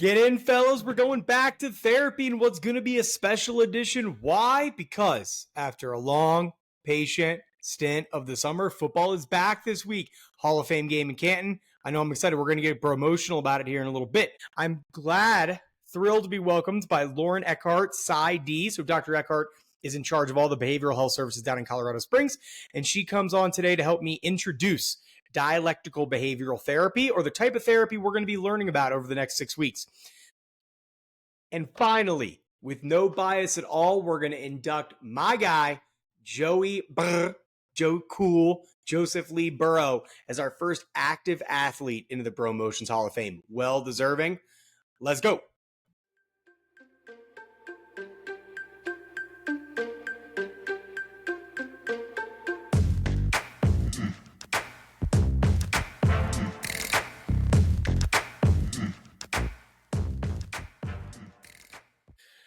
Get in, fellas. We're going back to therapy and what's going to be a special edition. Why? Because after a long, patient stint of the summer, football is back this week. Hall of Fame game in Canton. I know I'm excited. We're going to get bromotional about it here in a little bit. I'm thrilled to be welcomed by Lauren Eckhart PsyD. So Dr. Eckhart is in charge of all the behavioral health services down in Colorado Springs, and she comes on today to help me introduce dialectical behavioral therapy, or the type of therapy we're going to be learning about over the next 6 weeks. And finally, with no bias at all, we're going to induct my guy, Joseph Lee Burrow, as our first active athlete into the Bromotions Hall of Fame. Well deserving. Let's go.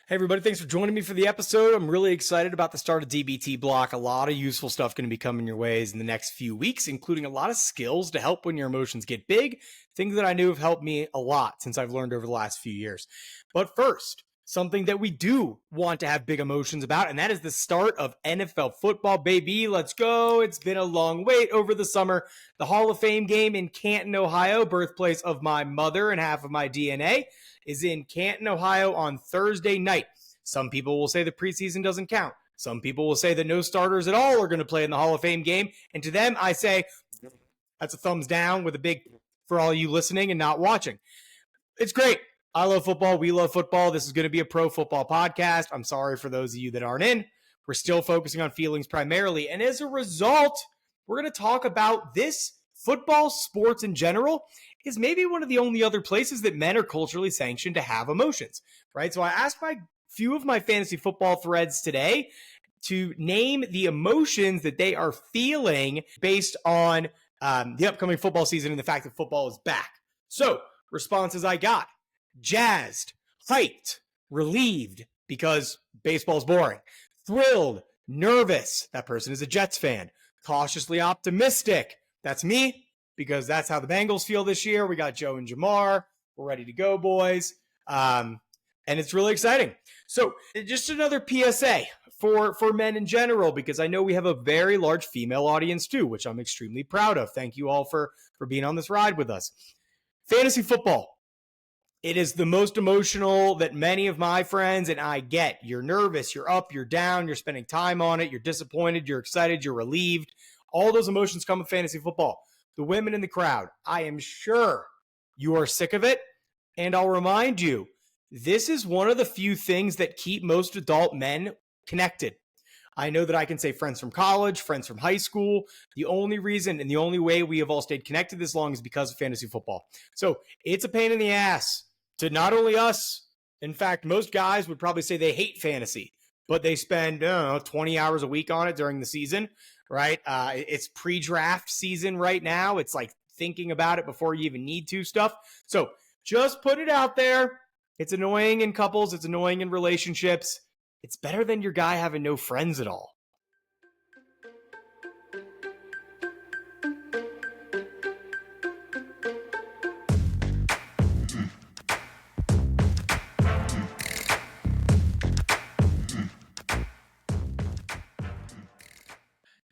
Hey everybody, thanks for joining me for the episode. I'm really excited about the start of DBT block. A lot of useful stuff going to be coming your ways in the next few weeks, including a lot of skills to help when your emotions get big, things that I knew have helped me a lot since I've learned over the last few years. But first, something that we do want to have big emotions about, and that is the start of NFL football, baby. Let's go. It's been a long wait over the summer. The Hall of Fame game in Canton, Ohio, birthplace of my mother and half of my DNA, is in Canton, Ohio on Thursday night. Some people will say the preseason doesn't count. Some people will say that no starters at all are going to play in the Hall of Fame game. And to them, I say, that's a thumbs down with a big for all you listening and not watching. It's great. I love football. We love football. This is going to be a pro football podcast. I'm sorry for those of you that aren't in. We're still focusing on feelings primarily. And as a result, we're going to talk about this football, sports in general, is maybe one of the only other places that men are culturally sanctioned to have emotions, right? So I asked few of my fantasy football threads today to name the emotions that they are feeling based on the upcoming football season and the fact that football is back. So responses I got: jazzed, hyped, relieved because baseball's boring, thrilled, nervous, that person is a Jets fan, cautiously optimistic, that's me, because that's how the Bengals feel this year. We got Joe and Jamar. We're ready to go, boys. And it's really exciting. So just another PSA for men in general, because I know we have a very large female audience too, which I'm extremely proud of. Thank you all for being on this ride with us. Fantasy football. It is the most emotional that many of my friends and I get. You're nervous, you're up, you're down, you're spending time on it, you're disappointed, you're excited, you're relieved. All those emotions come with fantasy football. The women in the crowd, I am sure you are sick of it. And I'll remind you, this is one of the few things that keep most adult men connected. I know that I can say friends from college, friends from high school. The only reason and the only way we have all stayed connected this long is because of fantasy football. So it's a pain in the ass to not only us. In fact, most guys would probably say they hate fantasy, but they spend 20 hours a week on it during the season, right? It's pre-draft season right now. It's like thinking about it before you even need to stuff. So just put it out there. It's annoying in couples. It's annoying in relationships. It's better than your guy having no friends at all.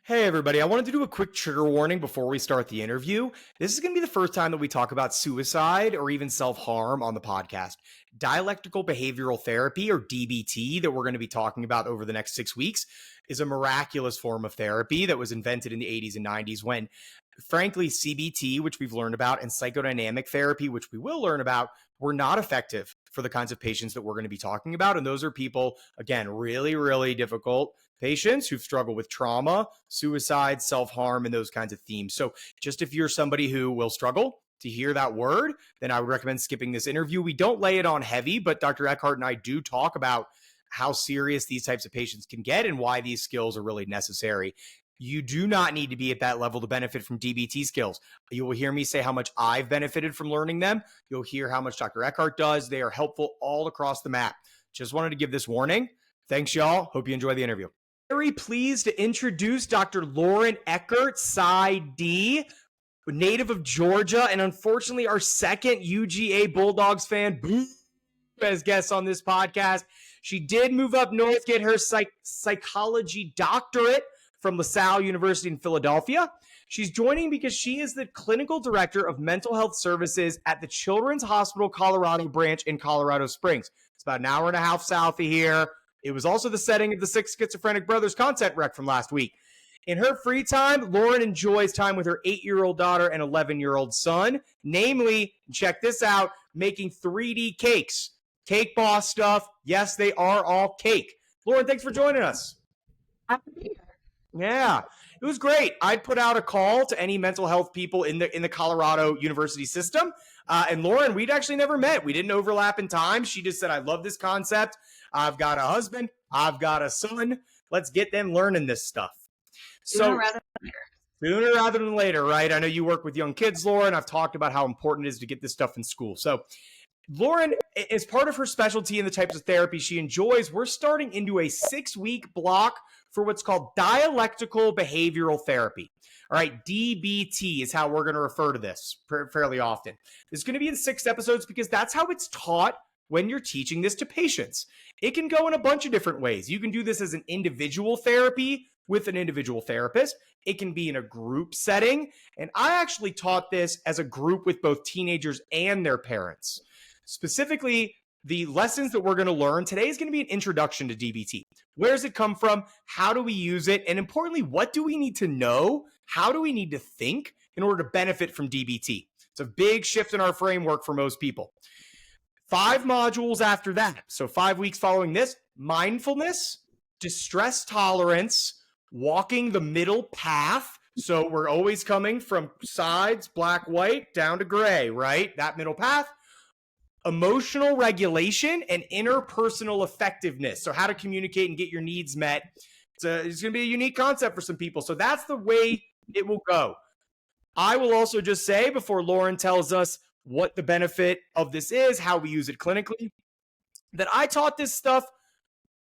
Hey everybody, I wanted to do a quick trigger warning before we start the interview. This is going to be the first time that we talk about suicide or even self-harm on the podcast. Dialectical behavioral therapy, or DBT, that we're going to be talking about over the next 6 weeks is a miraculous form of therapy that was invented in the 80s and 90s when, frankly, CBT, which we've learned about, and psychodynamic therapy, which we will learn about, were not effective for the kinds of patients that we're going to be talking about. And those are people, again, really, really difficult patients who've struggled with trauma, suicide, self-harm, and those kinds of themes. So just if you're somebody who will struggle to hear that word, then I would recommend skipping this interview. We don't lay it on heavy, but Dr. Eckhart and I do talk about how serious these types of patients can get and why these skills are really necessary. You do not need to be at that level to benefit from DBT skills. You will hear me say how much I've benefited from learning them. You'll hear how much Dr. Eckhart does. They are helpful all across the map. Just wanted to give this warning. Thanks, y'all. Hope you enjoy the interview. Very pleased to introduce Dr. Lauren Eckhart PsyD. native of Georgia, and unfortunately our second UGA Bulldogs fan, as guests on this podcast. She did move up north, get her psychology doctorate from LaSalle University in Philadelphia. She's joining because she is the clinical director of mental health services at the Children's Hospital Colorado branch in Colorado Springs. It's about an hour and a half south of here. It was also the setting of the 6 Schizophrenic Brothers content rec from last week. In her free time, Lauren enjoys time with her 8-year-old daughter and 11-year-old son, namely, check this out, making 3D cakes. Cake Boss stuff. Yes, they are all cake. Lauren, thanks for joining us. Yeah, it was great. I'd put out a call to any mental health people in the Colorado University system. And Lauren, we'd actually never met. We didn't overlap in time. She just said, I love this concept. I've got a husband. I've got a son. Let's get them learning this stuff. Sooner rather than later, right? I know you work with young kids, Lauren. I've talked about how important it is to get this stuff in school. So Lauren, as part of her specialty in the types of therapy she enjoys, we're starting into a 6-week block for what's called dialectical behavioral therapy. All right, DBT is how we're going to refer to this fairly often. This is going to be in 6 episodes because that's how it's taught when you're teaching this to patients. It can go in a bunch of different ways. You can do this as an individual therapy with an individual therapist. It can be in a group setting. And I actually taught this as a group with both teenagers and their parents. Specifically, the lessons that we're going to learn today is going to be an introduction to DBT. Where does it come from? How do we use it? And importantly, what do we need to know? How do we need to think in order to benefit from DBT? It's a big shift in our framework for most people. 5 modules after that. So 5 weeks following this: mindfulness, distress tolerance, walking the middle path. So we're always coming from sides, black, white, down to gray, right? That middle path. Emotional regulation and interpersonal effectiveness. So how to communicate and get your needs met. It's going to be a unique concept for some people. So that's the way it will go. I will also just say, before Lauren tells us what the benefit of this is, how we use it clinically, that I taught this stuff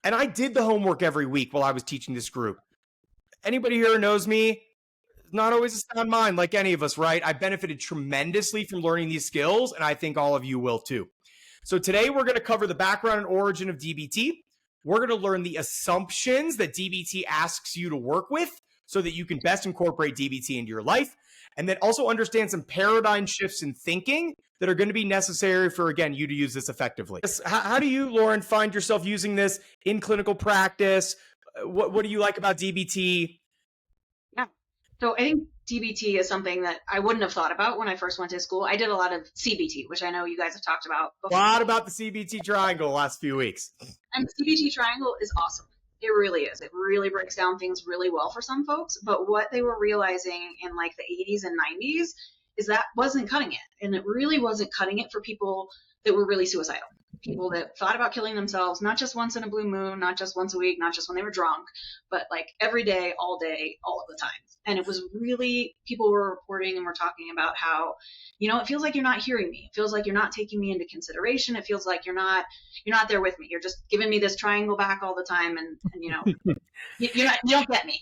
and I did the homework every week while I was teaching this group. Anybody here who knows me, not always a sound mind like any of us, right? I benefited tremendously from learning these skills, and I think all of you will too. So today we're going to cover the background and origin of DBT. We're going to learn the assumptions that DBT asks you to work with so that you can best incorporate DBT into your life, and then also understand some paradigm shifts in thinking that are going to be necessary for, again, you to use this effectively. How do you, Lauren, find yourself using this in clinical practice? What do you like about DBT? Yeah. So I think DBT is something that I wouldn't have thought about when I first went to school. I did a lot of CBT, which I know you guys have talked about before. A lot about the CBT triangle last few weeks. And the CBT triangle is awesome. It really is. It really breaks down things really well for some folks. But what they were realizing in like the 80s and 90s is that wasn't cutting it. And it really wasn't cutting it for people that were really suicidal. People that thought about killing themselves, not just once in a blue moon, not just once a week, not just when they were drunk, but like every day, all of the time. And it was really, people were reporting and were talking about how, it feels like you're not hearing me. It feels like you're not taking me into consideration. It feels like you're not there with me. You're just giving me this triangle back all the time. And you don't get me.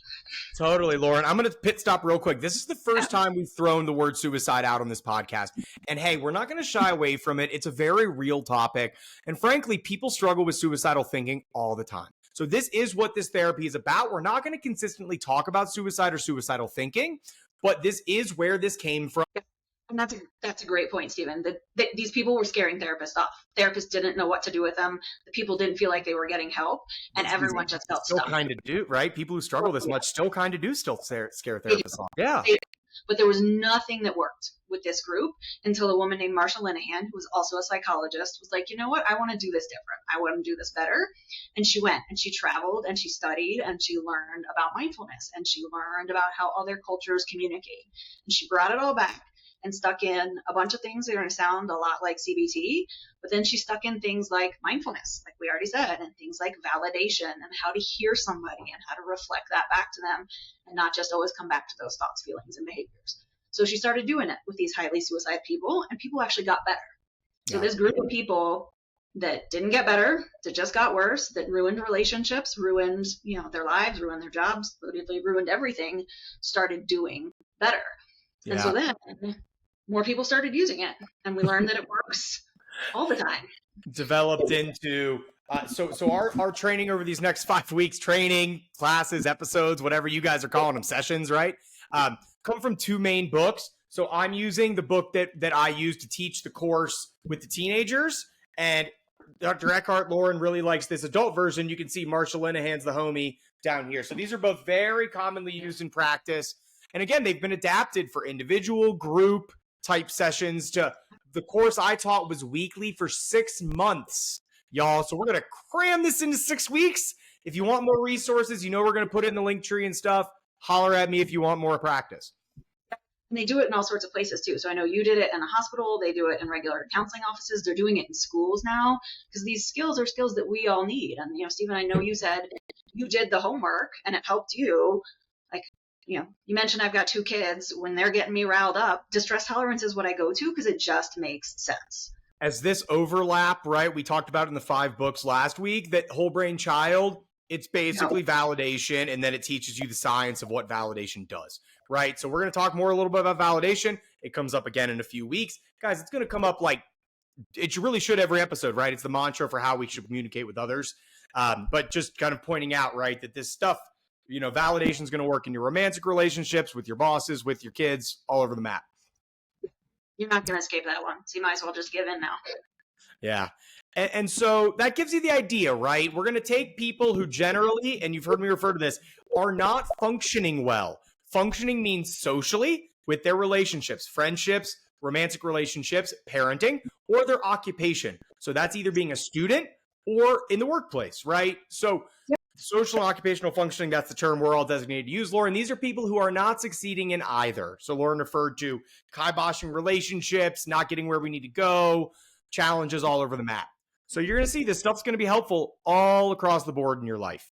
Totally, Lauren. I'm going to pit stop real quick. This is the first time we've thrown the word suicide out on this podcast. And hey, we're not going to shy away from it. It's a very real topic. And frankly, people struggle with suicidal thinking all the time. So this is what this therapy is about. We're not going to consistently talk about suicide or suicidal thinking, but this is where this came from. And that's a great point, Stephen. These people were scaring therapists off. Therapists didn't know what to do with them. The people didn't feel like they were getting help, and everyone just felt stuck. Still kind of do, right? People who struggle this much still kind of do scare therapists off. Yeah. But there was nothing that worked with this group until a woman named Marsha Linehan, who was also a psychologist, was like, you know what? I want to do this different. I want to do this better. And she went and she traveled and she studied and she learned about mindfulness and she learned about how other cultures communicate. And she brought it all back and stuck in a bunch of things that are going to sound a lot like CBT, but then she stuck in things like mindfulness, like we already said, and things like validation and how to hear somebody and how to reflect that back to them and not just always come back to those thoughts, feelings, and behaviors. So she started doing it with these highly suicide people, and people actually got better. So this group of people that didn't get better, that just got worse, that ruined relationships, ruined, their lives, ruined their jobs, literally ruined everything, started doing better. And so Yeah. then more people started using it, and we learned that it works all the time. Developed into so our training over these next 5 weeks, training classes, episodes, whatever you guys are calling them, sessions, right? Come from two main books. So I'm using the book that I use to teach the course with the teenagers, and Dr. Eckhart, Lauren really likes this adult version. You can see Marsha Linehan's the homie down here. So these are both very commonly used in practice. And again, they've been adapted for individual, group type sessions. To the course I taught was weekly for 6 months, y'all. So we're going to cram this into 6 weeks. If you want more resources, we're going to put it in the link tree and stuff. Holler at me if you want more practice. And they do it in all sorts of places too. So I know you did it in a hospital. They do it in regular counseling offices. They're doing it in schools now, because these skills are skills that we all need. And, Stephen, I know you said you did the homework and it helped you. Like, you mentioned I've got 2 kids. When they're getting me riled up, distress tolerance is what I go to because it just makes sense. As this overlap, right, we talked about in the 5 books last week, that whole brain child, it's basically validation, and then it teaches you the science of what validation does, right? So we're going to talk more a little bit about validation. It comes up again in a few weeks. Guys, it's going to come up like it really should every episode, right? It's the mantra for how we should communicate with others. But just kind of pointing out, right, that this stuff, validation is going to work in your romantic relationships, with your bosses, with your kids, all over the map. You're not going to escape that one. So you might as well just give in now. Yeah. And so that gives you the idea, right? We're going to take people who generally, and you've heard me refer to this, are not functioning well. Functioning means socially with their relationships, friendships, romantic relationships, parenting, or their occupation. So that's either being a student or in the workplace, right? So social and occupational functioning, that's the term we're all designated to use, Lauren. These are people who are not succeeding in either. So Lauren referred to kiboshing relationships, not getting where we need to go, challenges all over the map. So you're going to see this stuff's going to be helpful all across the board in your life.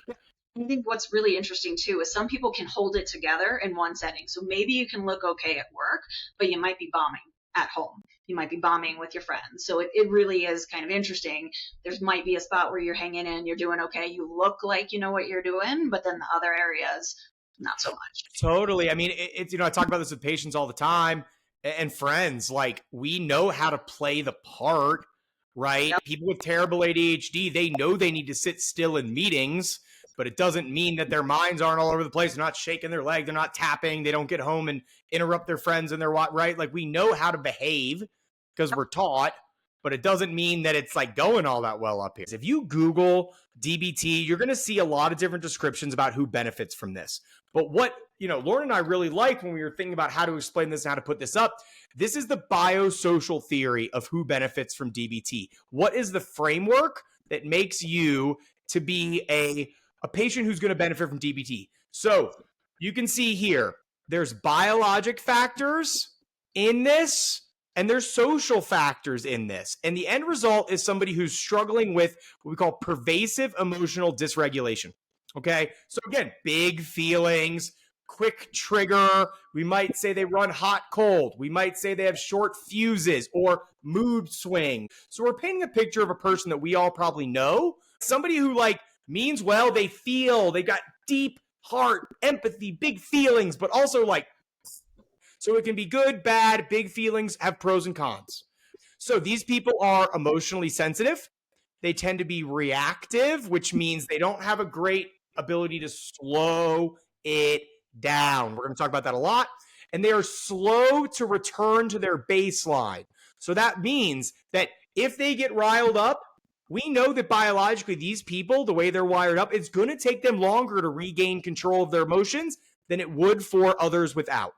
I think what's really interesting too is some people can hold it together in one setting. So maybe you can look okay at work, but you might be bombing at home. You might be bombing with your friends. So it really is kind of interesting. There might be a spot where you're hanging in, you're doing okay. You look like you know what you're doing, but then the other areas, not so much. Totally. I mean, it's, I talk about this with patients all the time and friends. Like, we know how to play the part, right? Yep. People with terrible ADHD, they know they need to sit still in meetings, but it doesn't mean that their minds aren't all over the place. They're not shaking their leg. They're not tapping. They don't get home and interrupt their friends and their right. Like, we know how to behave because we're taught, but it doesn't mean that it's like going all that well up here. If you Google DBT, you're going to see a lot of different descriptions about who benefits from this. But what, Lauren and I really like when we were thinking about how to explain this and how to put this up, this is the biosocial theory of who benefits from DBT. What is the framework that makes you to be a patient who's going to benefit from DBT? So you can see here, there's biologic factors in this, and there's social factors in this. And the end result is somebody who's struggling with what we call pervasive emotional dysregulation. Okay. So again, big feelings, quick trigger. We might say they run hot, cold. We might say they have short fuses or mood swing. So we're painting a picture of a person that we all probably know. Somebody who means well, they got deep heart, empathy, big feelings, but also so it can be good, bad, big feelings, have pros and cons. So these people are emotionally sensitive. They tend to be reactive, which means they don't have a great ability to slow it down. We're going to talk about that a lot. And they are slow to return to their baseline. So that means that if they get riled up, we know that biologically these people, the way they're wired up, it's going to take them longer to regain control of their emotions than it would for others without.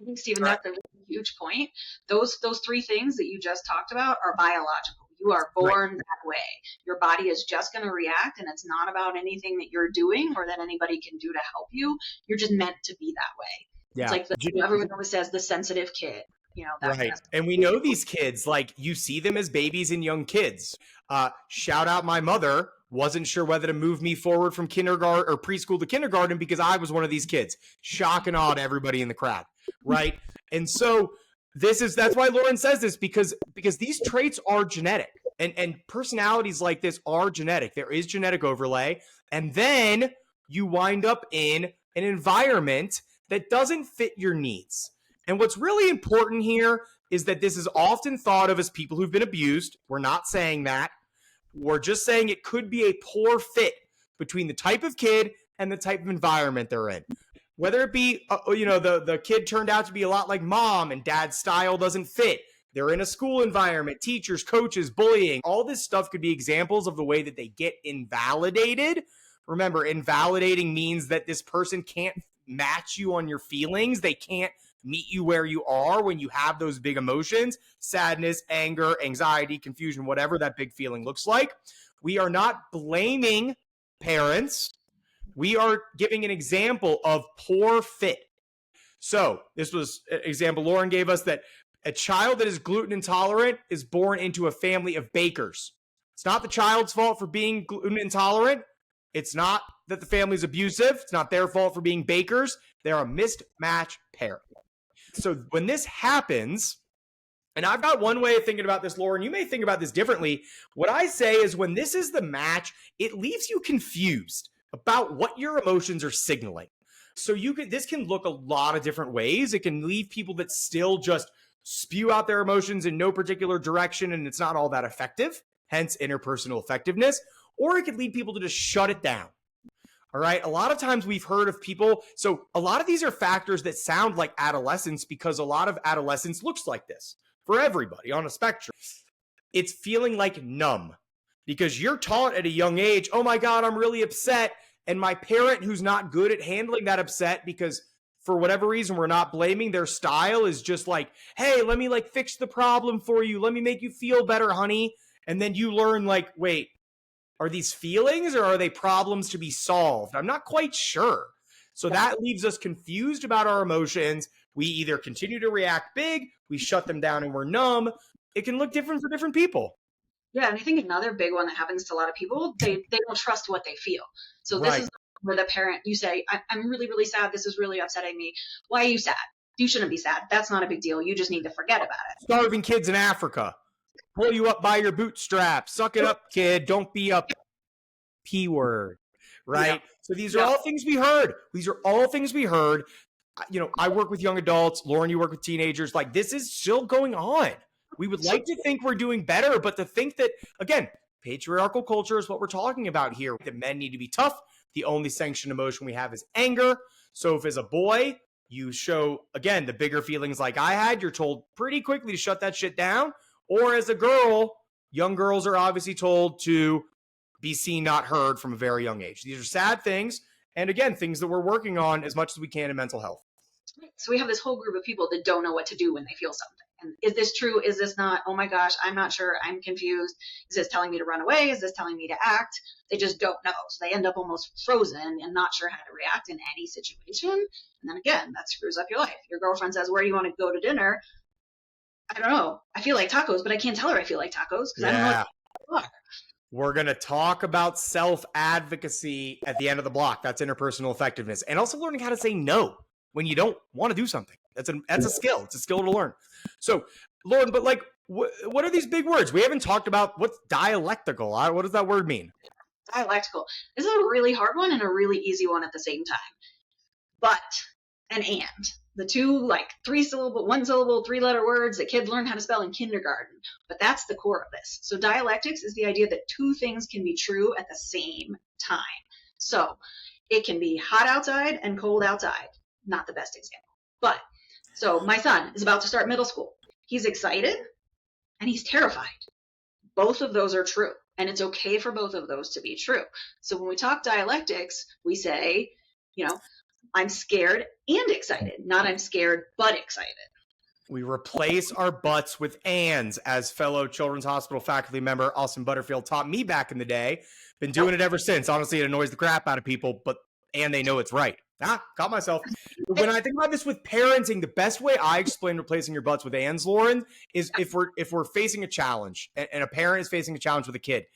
I think, Stephen, that's a huge point. Those 3 things that you just talked about are biological. You are born that way. Your body is just going to react, and it's not about anything that you're doing or that anybody can do to help you. You're just meant to be that way. Yeah. It's like everyone always says the sensitive kid. That right. Kind of and we know these kids, you see them as babies and young kids. Shout out my mother. Wasn't sure whether to move me forward from kindergarten or preschool to kindergarten because I was one of these kids. Shock and awe to everybody in the crowd, right? And so that's why Lauren says this, because these traits are genetic, and personalities like this are genetic. There is genetic overlay, and then you wind up in an environment that doesn't fit your needs. And what's really important here is that this is often thought of as people who've been abused. We're not saying that. We're just saying it could be a poor fit between the type of kid and the type of environment they're in. Whether it be, the kid turned out to be a lot like mom and dad's style doesn't fit. They're in a school environment, teachers, coaches, bullying. All this stuff could be examples of the way that they get invalidated. Remember, invalidating means that this person can't match you on your feelings. They can't meet you where you are when you have those big emotions, sadness, anger, anxiety, confusion, whatever that big feeling looks like. We are not blaming parents. We are giving an example of poor fit. So this was an example Lauren gave us, that a child that is gluten intolerant is born into a family of bakers. It's not the child's fault for being gluten intolerant. It's not that the family's abusive. It's not their fault for being bakers. They're a mismatched parent. So when this happens, and I've got one way of thinking about this, Lauren, you may think about this differently. What I say is when this is the match, it leaves you confused about what your emotions are signaling. So this can look a lot of different ways. It can leave people that still just spew out their emotions in no particular direction, and it's not all that effective, hence interpersonal effectiveness. Or it could lead people to just shut it down. All right. A lot of times we've heard of people. So a lot of these are factors that sound like adolescence, because a lot of adolescence looks like this for everybody on a spectrum. It's feeling like numb because you're taught at a young age, oh my God, I'm really upset. And my parent, who's not good at handling that upset, because for whatever reason, we're not blaming, their style is just like, hey, let me fix the problem for you. Let me make you feel better, honey. And then you learn wait, are these feelings or are they problems to be solved? I'm not quite sure. So that leaves us confused about our emotions. We either continue to react big, we shut them down and we're numb. It can look different for different people. Yeah, and I think another big one that happens to a lot of people, they don't trust what they feel. So this is where the parent, you say, I'm really, really sad. This is really upsetting me. Why are you sad? You shouldn't be sad. That's not a big deal. You just need to forget about it. Starving kids in Africa. Pull you up by your bootstraps. Suck it up, kid. Don't be a P word, right? Yeah. So these are all things we heard. These are all things we heard. I work with young adults. Lauren, you work with teenagers. This is still going on. We would like to think we're doing better, but to think that, again, patriarchal culture is what we're talking about here, that men need to be tough. The only sanctioned emotion we have is anger. So if as a boy, you show, again, the bigger feelings like I had, you're told pretty quickly to shut that shit down. Or as a girl, young girls are obviously told to be seen, not heard from a very young age. These are sad things. And again, things that we're working on as much as we can in mental health. So we have this whole group of people that don't know what to do when they feel something. And is this true? Is this not? Oh my gosh, I'm not sure. I'm confused. Is this telling me to run away? Is this telling me to act? They just don't know. So they end up almost frozen and not sure how to react in any situation. And then again, that screws up your life. Your girlfriend says, where do you want to go to dinner? I don't know. I feel like tacos, but I can't tell her I feel like tacos because I don't know what they are. We're going to talk about self-advocacy at the end of the block. That's interpersonal effectiveness. And also learning how to say no when you don't want to do something. That's a skill. It's a skill to learn. So, Lauren, but what are these big words? We haven't talked about what's dialectical. What does that word mean? Dialectical. This is a really hard one and a really easy one at the same time. But and. The two one syllable, 3-letter words that kids learn how to spell in kindergarten. But that's the core of this. So dialectics is the idea that two things can be true at the same time. So it can be hot outside and cold outside. Not the best example. But so my son is about to start middle school. He's excited and he's terrified. Both of those are true. And it's okay for both of those to be true. So when we talk dialectics, we say, I'm scared and excited, not I'm scared but excited. We replace our buts with ands, as fellow Children's Hospital faculty member Austin Butterfield taught me back in the day. Been doing it ever since. Honestly, it annoys the crap out of people, and they know it's right. Caught myself. When I think about this with parenting, the best way I explain replacing your butts with ands, Lauren, is if we're facing a challenge and a parent is facing a challenge with a kid.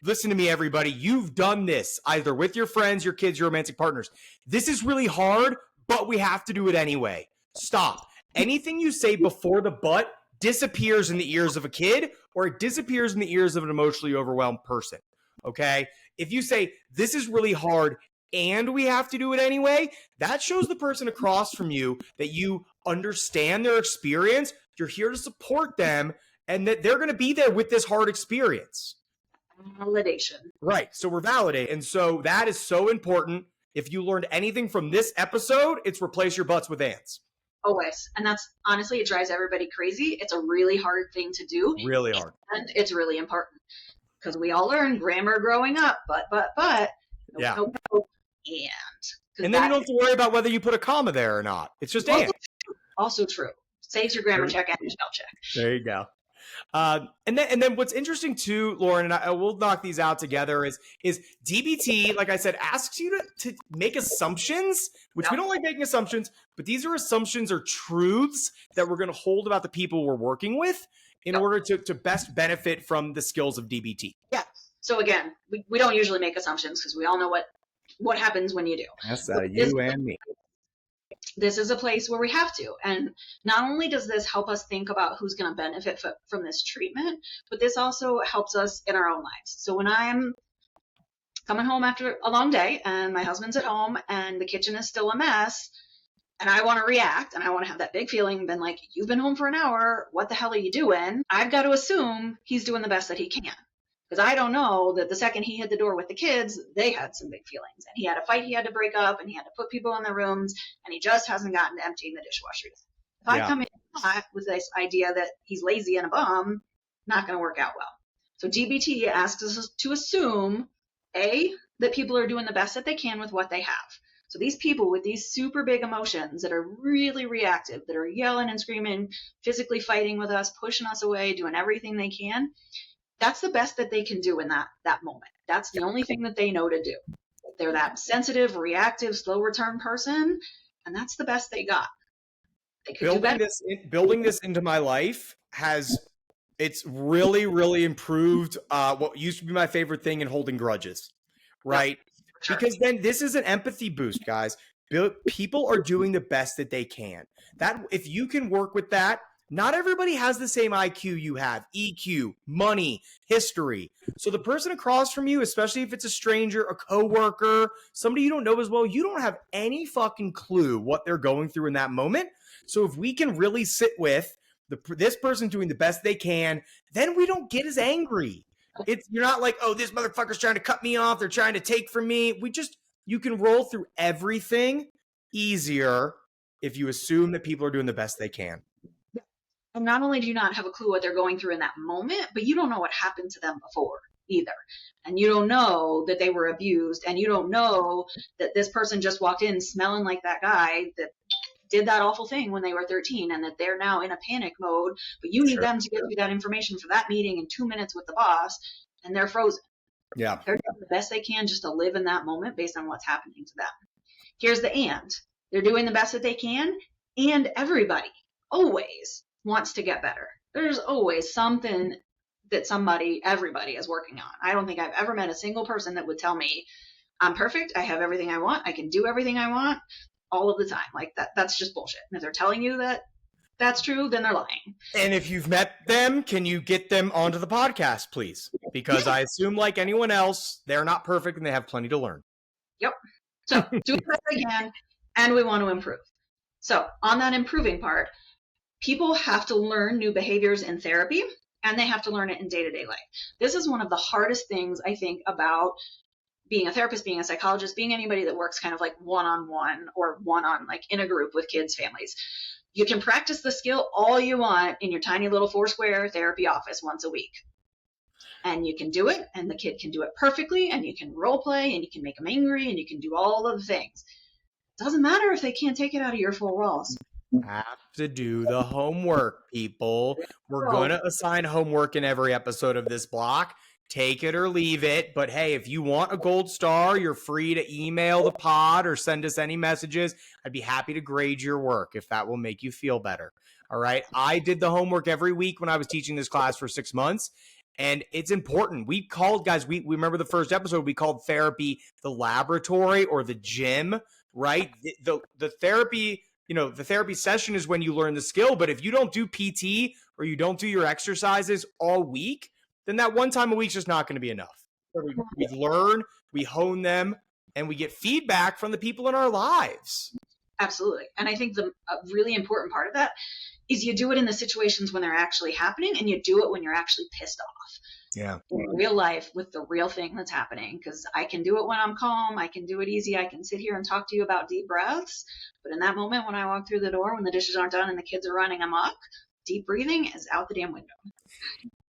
Listen to me, everybody. You've done this either with your friends, your kids, your romantic partners. This is really hard, but we have to do it anyway. Stop. Anything you say before the but disappears in the ears of a kid, or it disappears in the ears of an emotionally overwhelmed person. Okay? If you say, this is really hard and we have to do it anyway, that shows the person across from you that you understand their experience. You're here to support them, and that they're going to be there with this hard experience. Validation. Right. So we're validated. And so that is so important. If you learned anything from this episode, it's replace your butts with ants. Always. And that's honestly, it drives everybody crazy. It's a really hard thing to do. Really hard. And it's really important because we all learn grammar growing up, but. Yeah. And then you don't have to worry about whether you put a comma there or not. It's just and. Also true. Saves your grammar check and your spell check. There you go. And then what's interesting too, Lauren, and I will knock these out together, is DBT, like I said, asks you to make assumptions, which we don't like making assumptions, but these are assumptions or truths that we're going to hold about the people we're working with in order to best benefit from the skills of DBT. Yeah. So again, we don't usually make assumptions because we all know what happens when you do. That's out of you and me. This is a place where we have to. And not only does this help us think about who's going to benefit from this treatment, but this also helps us in our own lives. So when I'm coming home after a long day and my husband's at home and the kitchen is still a mess and I want to react and I want to have that big feeling, been like, you've been home for an hour. What the hell are you doing? I've got to assume he's doing the best that he can. Because I don't know that the second he hit the door with the kids, they had some big feelings. And he had a fight he had to break up, and he had to put people in their rooms, and he just hasn't gotten to emptying the dishwasher yet. If I come in with this idea that he's lazy and a bum, not going to work out well. So DBT asks us to assume, A, that people are doing the best that they can with what they have. So these people with these super big emotions that are really reactive, that are yelling and screaming, physically fighting with us, pushing us away, doing everything they can, that's the best that they can do in that moment. That's the only thing that they know to do. They're that sensitive, reactive, slow return person, and that's the best they got. They could do better. Building this into my life it's really, really improved what used to be my favorite thing in holding grudges, right? Yeah, sure. Because then this is an empathy boost, guys. People are doing the best that they can. That if you can work with that, not everybody has the same IQ you have, EQ, money, history. So the person across from you, especially if it's a stranger, a coworker, somebody you don't know as well, you don't have any fucking clue what they're going through in that moment. So if we can really sit with this person doing the best they can, then we don't get as angry. You're not like, oh, this motherfucker's trying to cut me off. They're trying to take from me. You can roll through everything easier if you assume that people are doing the best they can. And not only do you not have a clue what they're going through in that moment, but you don't know what happened to them before either. And you don't know that they were abused. And you don't know that this person just walked in smelling like that guy that did that awful thing when they were 13 and that they're now in a panic mode. But you need them to get you that information for that meeting in 2 minutes with the boss, and they're frozen. Yeah. They're doing the best they can just to live in that moment based on what's happening to them. Here's the and. They're doing the best that they can, and everybody always wants to get better. There's always something that everybody is working on. I don't think I've ever met a single person that would tell me, I'm perfect, I have everything I want, I can do everything I want all of the time. Like that's just bullshit. And if they're telling you that that's true, then they're lying. And if you've met them, can you get them onto the podcast, please? Because I assume, like anyone else, they're not perfect and they have plenty to learn. Yep. So do the best they can, and we want to improve. So on that improving part, people have to learn new behaviors in therapy, and they have to learn it in day-to-day life. This is one of the hardest things, I think, about being a therapist, being a psychologist, being anybody that works kind of like one-on-one or like in a group with kids, families. You can practice the skill all you want in your tiny little 4-square therapy office once a week. And you can do it, and the kid can do it perfectly, and you can role play, and you can make them angry, and you can do all of the things. It doesn't matter if they can't take it out of your 4 walls. Have to do the homework, people. We're going to assign homework in every episode of this block. Take it or leave it. But hey, if you want a gold star, you're free to email the pod or send us any messages. I'd be happy to grade your work if that will make you feel better. All right. I did the homework every week when I was teaching this class for 6 months. And it's important. We called, guys, we remember the first episode, we called therapy the laboratory or the gym, right? The therapy, the therapy session is when you learn the skill. But if you don't do PT or you don't do your exercises all week, then that one time a week is just not going to be enough. We learn, we hone them, and we get feedback from the people in our lives. Absolutely. And I think a really important part of that is you do it in the situations when they're actually happening, and you do it when you're actually pissed off. Yeah. In real life with the real thing that's happening. Because I can do it when I'm calm. I can do it easy. I can sit here and talk to you about deep breaths. But in that moment, when I walk through the door, when the dishes aren't done and the kids are running amok, deep breathing is out the damn window.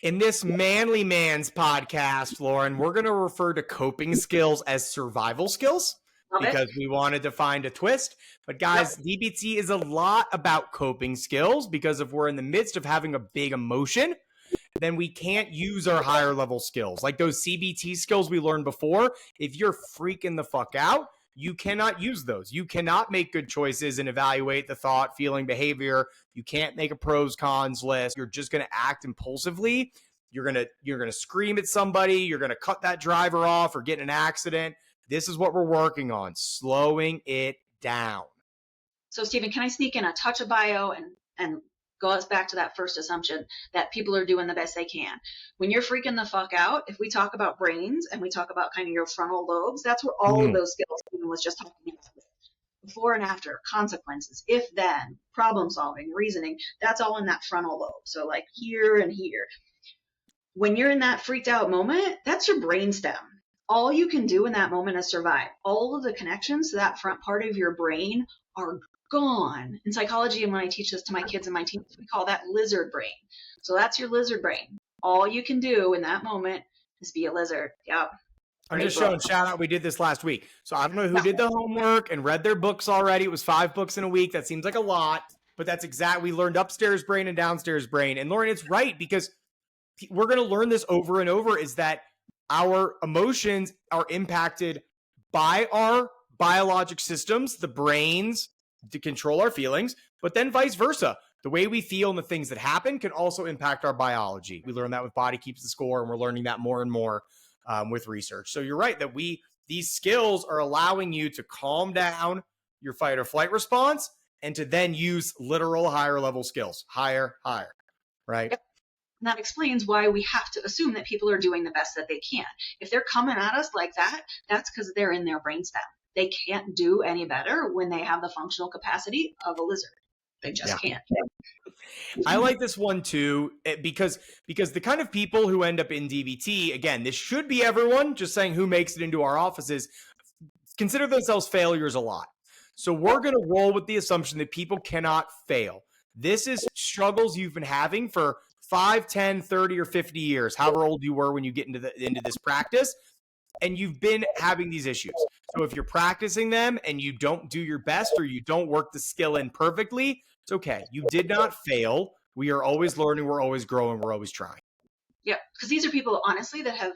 In this Manly Man's podcast, Lauren, we're going to refer to coping skills as survival skills because we wanted to find a twist. But guys, DBT is a lot about coping skills, because if we're in the midst of having a big emotion, then we can't use our higher level skills. Like those CBT skills we learned before, if you're freaking the fuck out, you cannot use those. You cannot make good choices and evaluate the thought, feeling, behavior. You can't make a pros cons list. You're just going to act impulsively. You're going to scream at somebody. You're going to cut that driver off or get in an accident. This is what we're working on, slowing it down. So Stephen, can I sneak in a touch of bio and go us back to that first assumption that people are doing the best they can? When you're freaking the fuck out, if we talk about brains and we talk about kind of your frontal lobes, that's where all of those skills Stephen was just talking about. Before and after, consequences, if then, problem solving, reasoning, that's all in that frontal lobe. So like here and here. When you're in that freaked out moment, that's your brainstem. All you can do in that moment is survive. All of the connections to that front part of your brain are gone. In psychology, and when I teach this to my kids and my teams, we call that lizard brain. So that's your lizard brain. All you can do in that moment is be a lizard. Yep. I'm just showing shout out. We did this last week. So I don't know who did the homework and read their books already. It was 5 books in a week. That seems like a lot, but that's exactly, we learned upstairs brain and downstairs brain. And Lauren, it's right, because we're going to learn this over and over, is that our emotions are impacted by our biologic systems, the brains, to control our feelings, but then vice versa. The way we feel and the things that happen can also impact our biology. We learned that with Body Keeps the Score, and we're learning that more and more with research. So you're right that these skills are allowing you to calm down your fight or flight response and to then use literal higher level skills. Higher, right? Yep. And that explains why we have to assume that people are doing the best that they can. If they're coming at us like that, that's because they're in their brainstem. They can't do any better when they have the functional capacity of a lizard. They just can't. I like this one too, because the kind of people who end up in DBT, again, this should be everyone, just saying who makes it into our offices, consider themselves failures a lot. So we're going to roll with the assumption that people cannot fail. This is struggles you've been having for 5, 10, 30, or 50 years, however old you were when you get into this practice, and you've been having these issues. So if you're practicing them and you don't do your best, or you don't work the skill in perfectly, it's okay. You did not fail. We are always learning. We're always growing. We're always trying. Yeah, because these are people, honestly, that have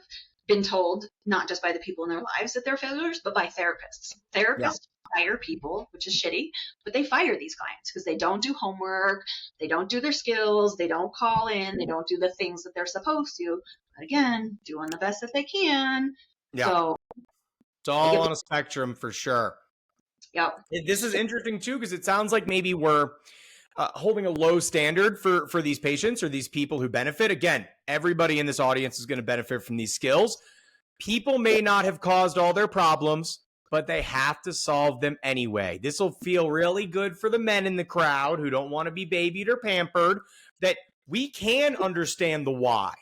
been told, not just by the people in their lives that they're failures, but by therapists. Therapists fire people, which is shitty, but they fire these clients because they don't do homework, they don't do their skills, they don't call in, they don't do the things that they're supposed to. But again, doing the best that they can. Yeah. So it's all on a spectrum for sure. Yeah. This is interesting too, because it sounds like maybe we're holding a low standard for these patients or these people who benefit. Again, everybody in this audience is going to benefit from these skills. People may not have caused all their problems, but they have to solve them anyway. This will feel really good for the men in the crowd who don't want to be babied or pampered, that we can understand the why.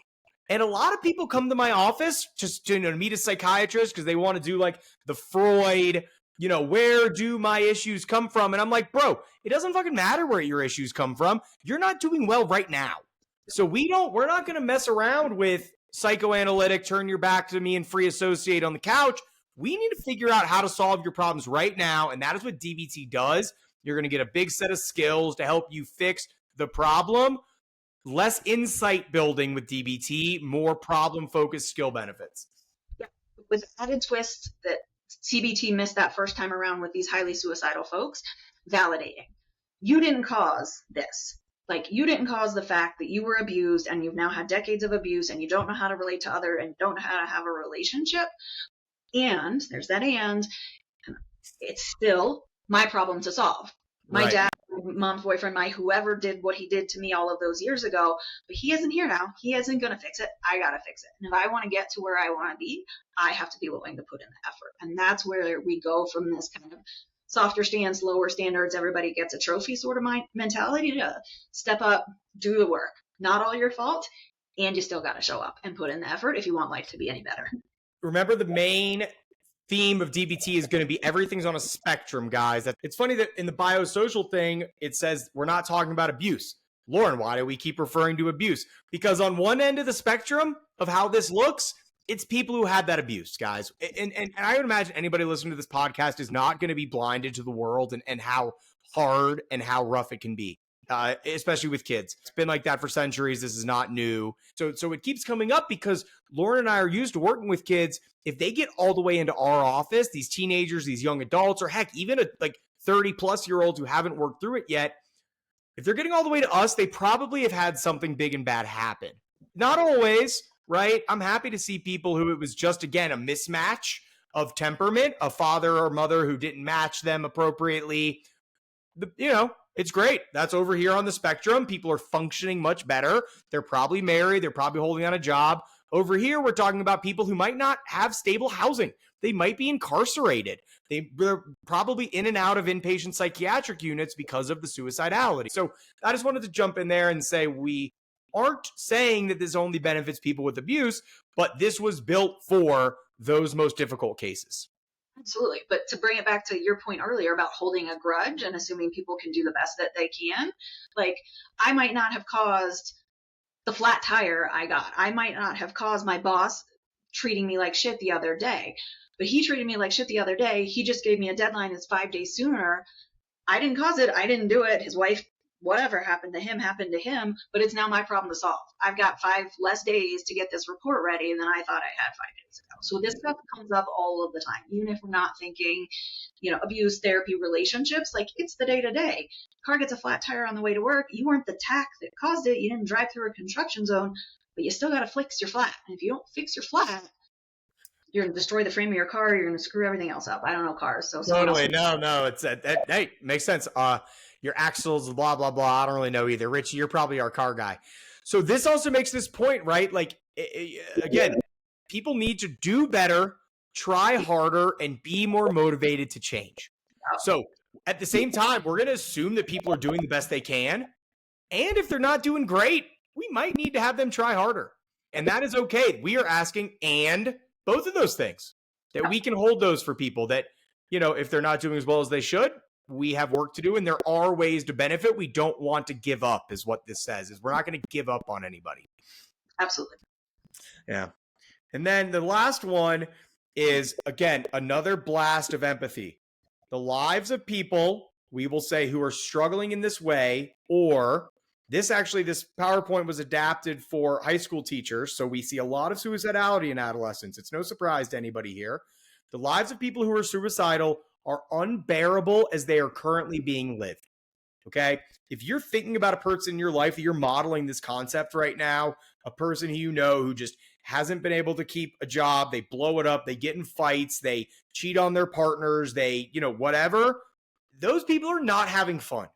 And a lot of people come to my office just to meet a psychiatrist because they want to do like the Freud, where do my issues come from? And I'm like, bro, it doesn't fucking matter where your issues come from. You're not doing well right now. So we're not going to mess around with psychoanalytic, turn your back to me and free associate on the couch. We need to figure out how to solve your problems right now. And that is what DBT does. You're going to get a big set of skills to help you fix the problem. Less insight building with DBT, more problem-focused skill benefits. Yeah, with added twist that CBT missed that first time around with these highly suicidal folks, validating. You didn't cause this. Like, you didn't cause the fact that you were abused and you've now had decades of abuse and you don't know how to relate to other and don't know how to have a relationship. And there's that and it's still my problem to solve. My dad, my mom's boyfriend, my whoever did what he did to me all of those years ago, but he isn't here now. He isn't going to fix it. I got to fix it. And if I want to get to where I want to be, I have to be willing to put in the effort. And that's where we go from this kind of softer stance, lower standards, everybody gets a trophy sort of mentality to step up, do the work. Not all your fault, and you still got to show up and put in the effort if you want life to be any better. Remember, the main theme of DBT is going to be everything's on a spectrum, guys. It's funny that in the biosocial thing, it says we're not talking about abuse. Lauren, why do we keep referring to abuse? Because on one end of the spectrum of how this looks, it's people who had that abuse, guys. And I would imagine anybody listening to this podcast is not going to be blinded to the world and how hard and how rough it can be, especially with kids. It's been like that for centuries. This is not new. So it keeps coming up because Lauren and I are used to working with kids. If they get all the way into our office, these teenagers, these young adults, or heck, even like 30-plus-year-olds who haven't worked through it yet, if they're getting all the way to us, they probably have had something big and bad happen. Not always, right? I'm happy to see people who it was just, again, a mismatch of temperament, a father or mother who didn't match them appropriately. It's great. That's over here on the spectrum. People are functioning much better. They're probably married. They're probably holding on a job. Over here, we're talking about people who might not have stable housing. They might be incarcerated. They're probably in and out of inpatient psychiatric units because of the suicidality. So I just wanted to jump in there and say we aren't saying that this only benefits people with abuse, but this was built for those most difficult cases. Absolutely. But to bring it back to your point earlier about holding a grudge and assuming people can do the best that they can, like I might not have caused the flat tire I got. I might not have caused my boss treating me like shit the other day, but he treated me like shit the other day. He just gave me a deadline that's 5 days sooner. I didn't cause it. I didn't do it. His wife, whatever happened to him, but it's now my problem to solve. I've got 5 less days to get this report ready than I thought I had 5 days ago. So this stuff comes up all of the time, even if we're not thinking, abuse, therapy, relationships, like it's the day to day. Car gets a flat tire on the way to work. You weren't the tack that caused it. You didn't drive through a construction zone, but you still got to fix your flat. And if you don't fix your flat, you're going to destroy the frame of your car. You're going to screw everything else up. I don't know cars. So totally. No. It's hey, makes sense. Your axles, blah, blah, blah. I don't really know either. Richie, you're probably our car guy. So this also makes this point, right? Like, again, people need to do better, try harder, and be more motivated to change. So at the same time, we're going to assume that people are doing the best they can. And if they're not doing great, we might need to have them try harder. And that is okay. We are asking and both of those things, that we can hold those for people that, if they're not doing as well as they should, we have work to do, and there are ways to benefit. We don't want to give up is what this says, is we're not going to give up on anybody. Absolutely. Yeah. And then the last one is, again, another blast of empathy. The lives of people, we will say, who are struggling in this way, or this PowerPoint was adapted for high school teachers. So we see a lot of suicidality in adolescents. It's no surprise to anybody here. The lives of people who are suicidal are unbearable as they are currently being lived. Okay? If you're thinking about a person in your life that you're modeling this concept right now, a person who just hasn't been able to keep a job, they blow it up, they get in fights, they cheat on their partners, they, whatever, those people are not having fun.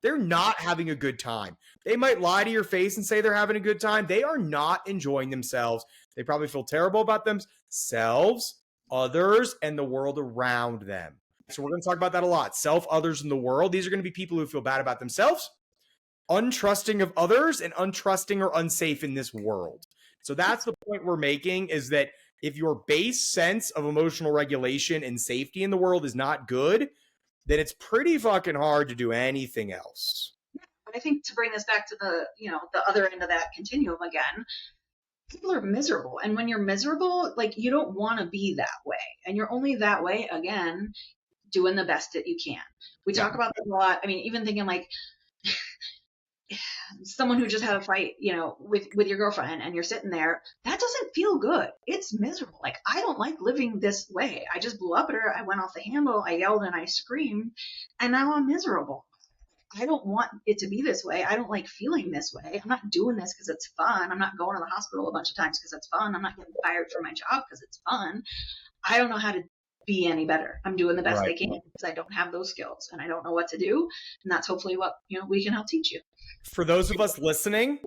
They're not having a good time. They might lie to your face and say they're having a good time. They are not enjoying themselves. They probably feel terrible about themselves, others, and the world around them. So we're going to talk about that a lot. Self, others, and the world. These are going to be people who feel bad about themselves, untrusting of others, and untrusting or unsafe in this world. So that's the point we're making, is that if your base sense of emotional regulation and safety in the world is not good, then it's pretty fucking hard to do anything else. But I think to bring this back to the other end of that continuum again, people are miserable. And when you're miserable, like you don't want to be that way. And you're only that way, again, doing the best that you can. We talk about this a lot. I mean, even thinking like someone who just had a fight, with your girlfriend and you're sitting there, that doesn't feel good. It's miserable. Like, I don't like living this way. I just blew up at her. I went off the handle. I yelled and I screamed, and now I'm miserable. I don't want it to be this way. I don't like feeling this way. I'm not doing this because it's fun. I'm not going to the hospital a bunch of times because it's fun. I'm not getting fired from my job because it's fun. I don't know how to be any better. I'm doing the best I can because I don't have those skills and I don't know what to do. And that's hopefully what, we can help teach you. For those of us listening,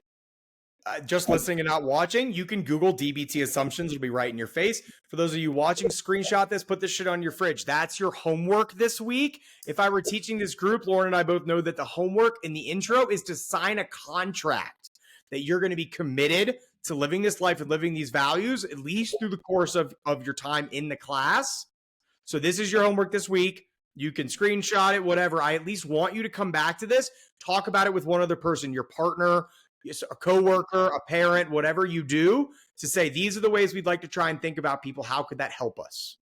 just listening and not watching, you can Google DBT assumptions. It'll be right in your face. For those of you watching, screenshot this, put this shit on your fridge. That's your homework this week. If I were teaching this group, Lauren and I both know that the homework in the intro is to sign a contract that you're going to be committed to living this life and living these values, at least through the course of your time in the class. So this is your homework this week. You can screenshot it, whatever. I at least want you to come back to this, talk about it with one other person, your partner, a coworker, a parent, whatever you do, to say, these are the ways we'd like to try and think about people. How could that help us?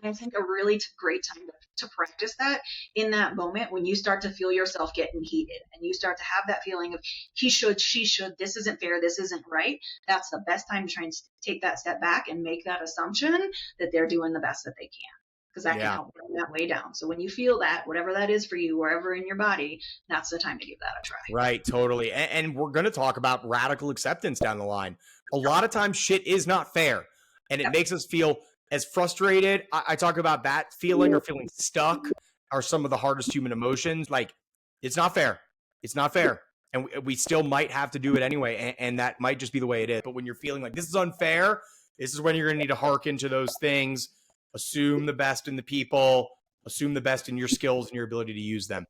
I think a really great time to practice that in that moment when you start to feel yourself getting heated and you start to have that feeling of he should, she should, this isn't fair, this isn't right. That's the best time to try and take that step back and make that assumption that they're doing the best that they can, because that can help bring that way down. So when you feel that, whatever that is for you, wherever in your body, that's the time to give that a try. Right, totally. And we're going to talk about radical acceptance down the line. A lot of times shit is not fair, and it makes us feel as frustrated. I talk about that feeling, or feeling stuck, are some of the hardest human emotions. Like, it's not fair. It's not fair. And we still might have to do it anyway. And that might just be the way it is. But when you're feeling like this is unfair, this is when you're going to need to hearken to those things. Assume the best in the people, assume the best in your skills and your ability to use them.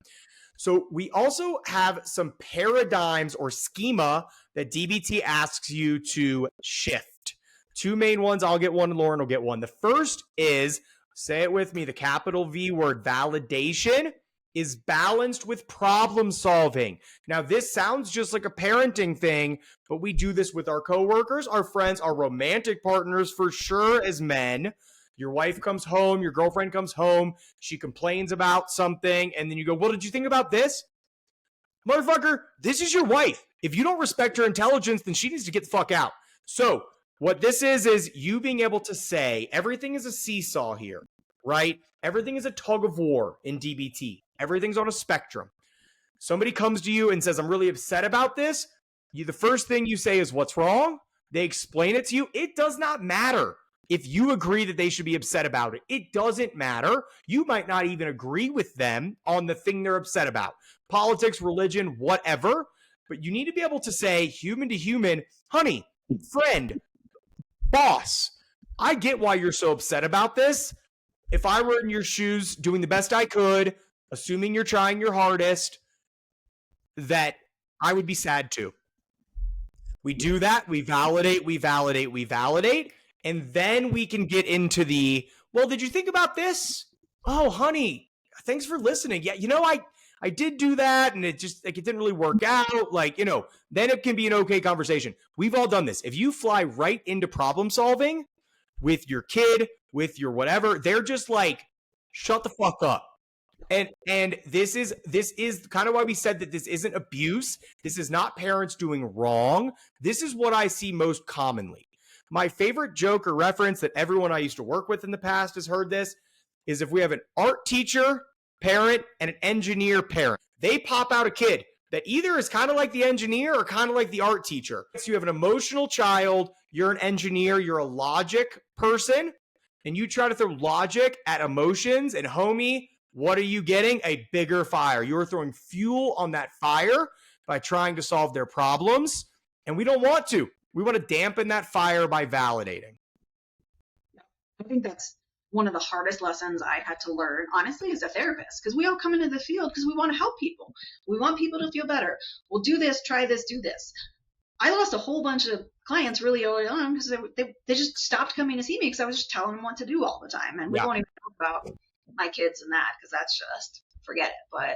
So we also have some paradigms or schema that DBT asks you to shift. Two main ones. I'll get one and Lauren will get one. The first is, say it with me, the capital V word, validation is balanced with problem solving. Now, this sounds just like a parenting thing, but we do this with our coworkers, our friends, our romantic partners, for sure, as men. Your wife comes home, your girlfriend comes home, she complains about something, and then you go, well, did you think about this? Motherfucker, this is your wife. If you don't respect her intelligence, then she needs to get the fuck out. So what this is you being able to say everything is a seesaw here, right? Everything is a tug of war in DBT. Everything's on a spectrum. Somebody comes to you and says, I'm really upset about this. The first thing you say is, what's wrong? They explain it to you. It does not matter if you agree that they should be upset about it. It doesn't matter. You might not even agree with them on the thing they're upset about. Politics, religion, whatever. But you need to be able to say, human to human, honey, friend, boss, I get why you're so upset about this. If I were in your shoes doing the best I could, assuming you're trying your hardest, that I would be sad too. We do that. We validate. And then we can get into the, well, did you think about this? Oh, honey, thanks for listening. Yeah, I did do that, and it just, like, it didn't really work out. Like, then it can be an okay conversation. We've all done this. If you fly right into problem solving with your kid, with your whatever, they're just like, shut the fuck up. And this is kind of why we said that this isn't abuse. This is not parents doing wrong. This is what I see most commonly. My favorite joke or reference that everyone I used to work with in the past has heard this is, if we have an art teacher parent and an engineer parent, they pop out a kid that either is kind of like the engineer or kind of like the art teacher. So you have an emotional child, you're an engineer, you're a logic person, and you try to throw logic at emotions, and homie, what are you getting? A bigger fire. You're throwing fuel on that fire by trying to solve their problems, and we don't want to. We want to dampen that fire by validating. I think that's one of the hardest lessons I had to learn, honestly, as a therapist, because we all come into the field because we want to help people. We want people to feel better. We'll do this, try this, do this. I lost a whole bunch of clients really early on because they just stopped coming to see me because I was just telling them what to do all the time. And we won't even talk about my kids and that, because that's just, forget it. But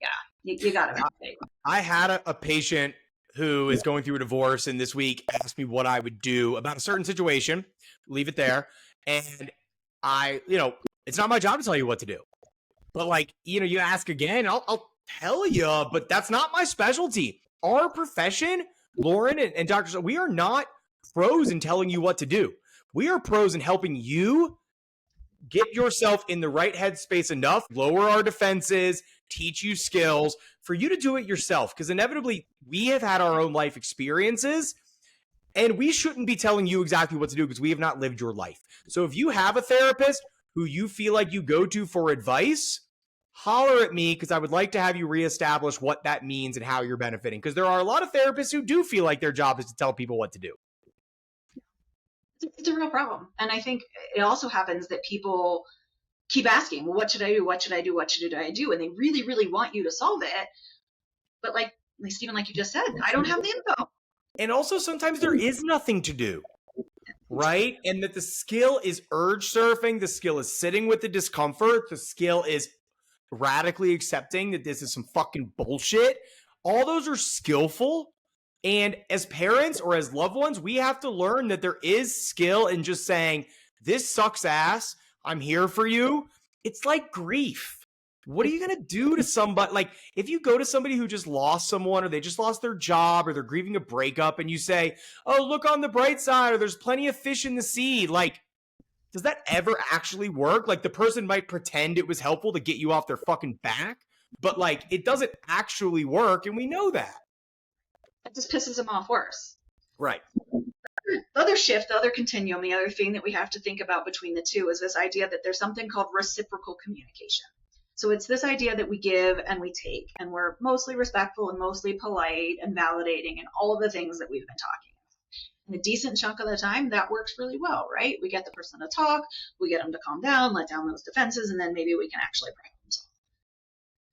yeah, you got to validate. I had a patient who is going through a divorce, and this week asked me what I would do about a certain situation. Leave it there. And it's not my job to tell you what to do. But like, you ask again, I'll tell you, but that's not my specialty. Our profession, Lauren and Dr. We are not pros in telling you what to do. We are pros in helping you get yourself in the right headspace enough, lower our defenses, teach you skills for you to do it yourself. Because inevitably, we have had our own life experiences, and we shouldn't be telling you exactly what to do because we have not lived your life. So if you have a therapist who you feel like you go to for advice, holler at me because I would like to have you reestablish what that means and how you're benefiting. Because there are a lot of therapists who do feel like their job is to tell people what to do. It's a real problem. And I think it also happens that people keep asking, well, what should I do? What should I do? What should I do? And they really, really want you to solve it. But like Stephen, like you just said, I don't have the info. And also sometimes there is nothing to do, right? And that the skill is urge surfing. The skill is sitting with the discomfort. The skill is radically accepting that this is some fucking bullshit. All those are skillful. And as parents or as loved ones, we have to learn that there is skill in just saying, this sucks ass. I'm here for you. It's like grief. What are you going to do to somebody? Like if you go to somebody who just lost someone or they just lost their job or they're grieving a breakup and you say, oh, look on the bright side or there's plenty of fish in the sea. Like, does that ever actually work? Like the person might pretend it was helpful to get you off their fucking back, but like it doesn't actually work. And we know that. It just pisses them off worse. Right. The other shift, the other continuum, the other thing that we have to think about between the two is this idea that there's something called reciprocal communication. So it's this idea that we give and we take, and we're mostly respectful and mostly polite and validating and all of the things that we've been talking about. And a decent chunk of the time, that works really well, right? We get the person to talk, we get them to calm down, let down those defenses, and then maybe we can actually problem solve.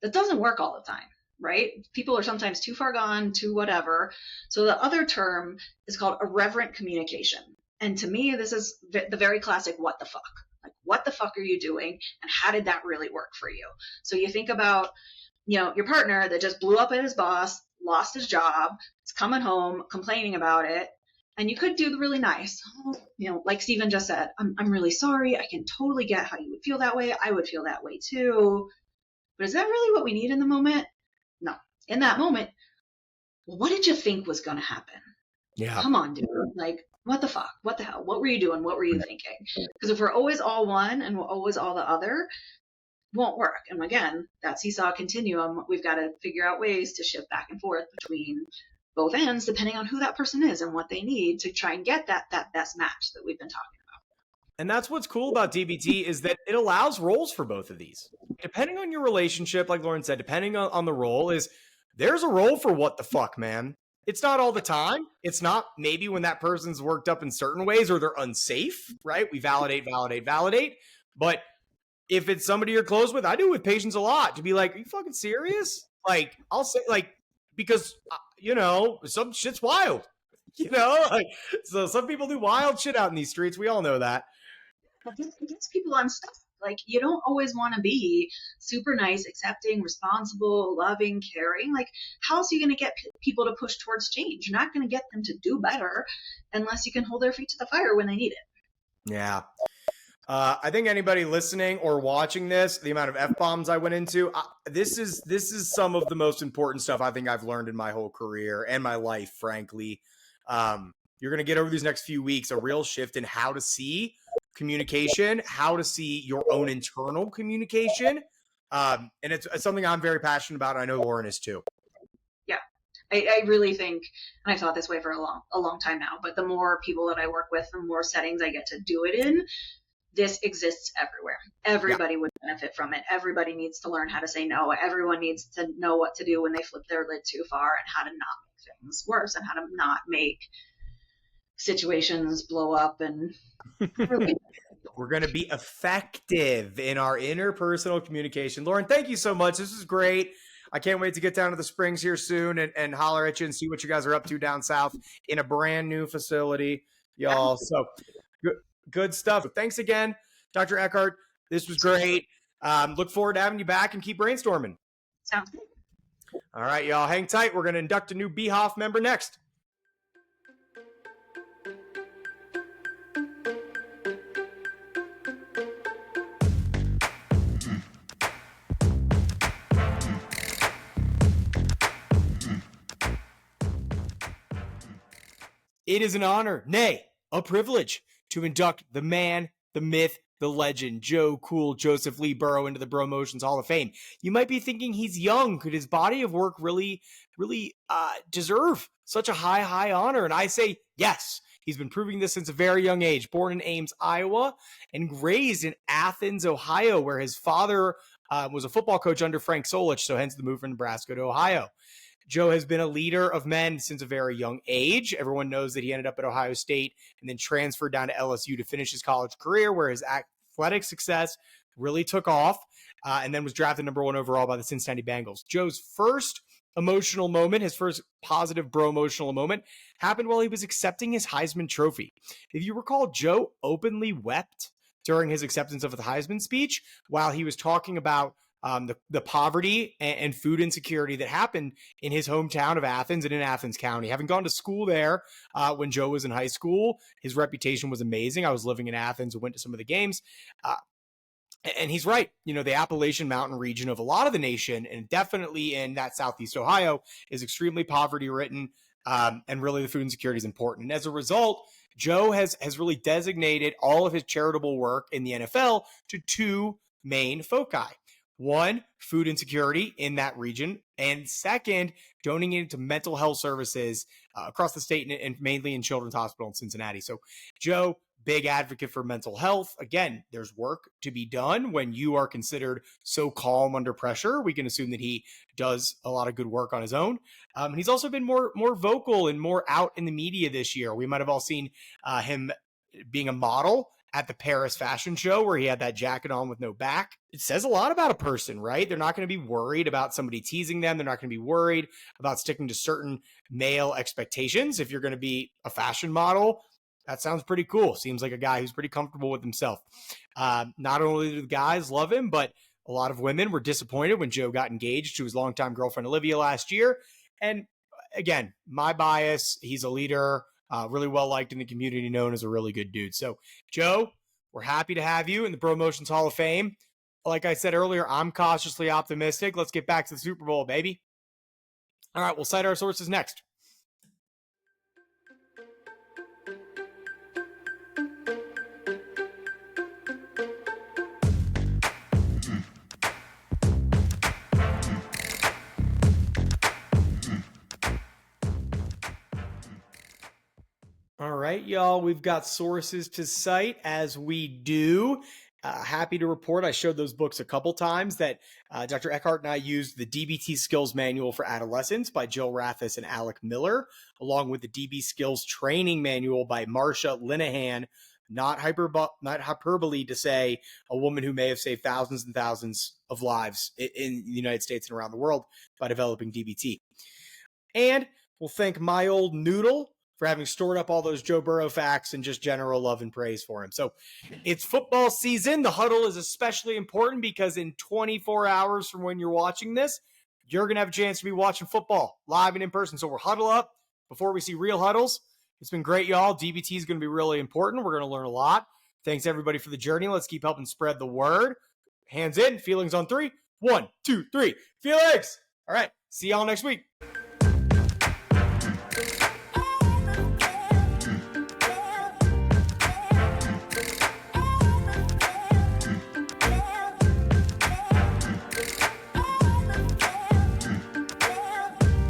That doesn't work all the time, right? People are sometimes too far gone, too whatever. So the other term is called irreverent communication. And to me, this is the very classic what the fuck. Like, what the fuck are you doing? And how did that really work for you? So you think about, your partner that just blew up at his boss, lost his job, is coming home, complaining about it. And you could do really nice. Like Stephen just said, I'm really sorry. I can totally get how you would feel that way. I would feel that way too. But is that really what we need in the moment? No. In that moment, well, what did you think was going to happen? Yeah. Come on, dude. Like, what the fuck? What the hell? What were you doing? What were you thinking? Because if we're always all one and we're always all the other, it won't work. And again, that seesaw continuum, we've got to figure out ways to shift back and forth between both ends, depending on who that person is and what they need to try and get that best match that we've been talking about. And that's what's cool about DBT is that it allows roles for both of these. Depending on your relationship, like Lauren said, depending on the role there's a role for what the fuck, man. It's not all the time. It's not maybe when that person's worked up in certain ways or they're unsafe, right? We validate. But if it's somebody you're close with, I do it with patients a lot to be like, are you fucking serious? Like, I'll say because, some shit's wild, so some people do wild shit out in these streets. We all know that. It gets people on stuff. Like, you don't always want to be super nice, accepting, responsible, loving, caring. Like, how else are you going to get people to push towards change? You're not going to get them to do better unless you can hold their feet to the fire when they need it. Yeah. I think anybody listening or watching this, the amount of F-bombs I went into, this is some of the most important stuff I think I've learned in my whole career and my life, frankly. You're going to get over these next few weeks a real shift in how to see communication, how to see your own internal communication. And it's something I'm very passionate about. And I know Lauren is too. Yeah, I really think, and I've thought this way for a long time now, but the more people that I work with, the more settings I get to do it in. This exists everywhere. Everybody would benefit from it. Everybody needs to learn how to say no. Everyone needs to know what to do when they flip their lid too far and how to not make things worse and how to not make situations blow up. And we're going to be effective in our interpersonal communication. Lauren, thank you so much. This is great. I can't wait to get down to the Springs here soon and holler at you and see what you guys are up to down south in a brand new facility, y'all. So good stuff. Thanks again, Dr. Eckhart. This was great. Look forward to having you back and keep brainstorming. Sounds good. All right, y'all. Hang tight. We're going to induct a new BHoF member next. It is an honor, nay, a privilege, to induct the man, the myth, the legend, Joe Cool Joseph Lee Burrow into the Bromotions Hall of Fame. You might be thinking he's young. Could his body of work really deserve such a high honor? And I say yes. He's been proving this since a very young age. Born in Ames, Iowa, and raised in Athens, Ohio, where his father was a football coach under Frank Solich, so hence the move from Nebraska to Ohio. Joe has been a leader of men since a very young age. Everyone knows that he ended up at Ohio State and then transferred down to LSU to finish his college career, where his athletic success really took off, and then was drafted number 1 overall by the Cincinnati Bengals. Joe's first emotional moment, his first positive bromotional moment, happened while he was accepting his Heisman Trophy. If you recall, Joe openly wept during his acceptance of the Heisman speech while he was talking about the poverty and food insecurity that happened in his hometown of Athens and in Athens County. Having gone to school there when Joe was in high school, his reputation was amazing. I was living in Athens and went to some of the games. And he's right. The Appalachian Mountain region of a lot of the nation, and definitely in that Southeast Ohio, is extremely poverty-ridden, and really the food insecurity is important. And as a result, Joe has really designated all of his charitable work in the NFL to 2 main foci. 1, food insecurity in that region, and 2nd, donating it to mental health services across the state and mainly in Children's Hospital in Cincinnati. So Joe, big advocate for mental health. Again, there's work to be done when you are considered so calm under pressure. We can assume that he does a lot of good work on his own. And he's also been more vocal and more out in the media this year. We might have all seen him being a model at the Paris fashion show where he had that jacket on with no back. It says a lot about a person, right? They're not going to be worried about somebody teasing them. They're not going to be worried about sticking to certain male expectations. If you're going to be a fashion model, that sounds pretty cool. Seems like a guy who's pretty comfortable with himself. Not only do the guys love him, but a lot of women were disappointed when Joe got engaged to his longtime girlfriend, Olivia, last year. And again, my bias, he's a leader, really well liked in the community, known as a really good dude. So, Joe, we're happy to have you in the Promotions Hall of Fame. Like I said earlier, I'm cautiously optimistic. Let's get back to the Super Bowl, baby. All right, we'll cite our sources next. All right, y'all, we've got sources to cite as we do. Happy to report I showed those books a couple times that Dr. Eckhart and I used the DBT Skills Manual for Adolescents by Jill Rathis and Alec Miller, along with the DB Skills Training Manual by Marsha Linehan. Not hyperbole to say a woman who may have saved thousands and thousands of lives in the United States and around the world by developing DBT. And we'll thank My Old Noodle for having stored up all those Joe Burrow facts and just general love and praise for him. So it's football season. The huddle is especially important because in 24 hours from when you're watching this, you're going to have a chance to be watching football live and in person. So we're huddle up before we see real huddles. It's been great, y'all. DBT is going to be really important. We're going to learn a lot. Thanks, everybody, for the journey. Let's keep helping spread the word. Hands in, feelings on 3. 1, 2, 3. Feelings. All right. See y'all next week.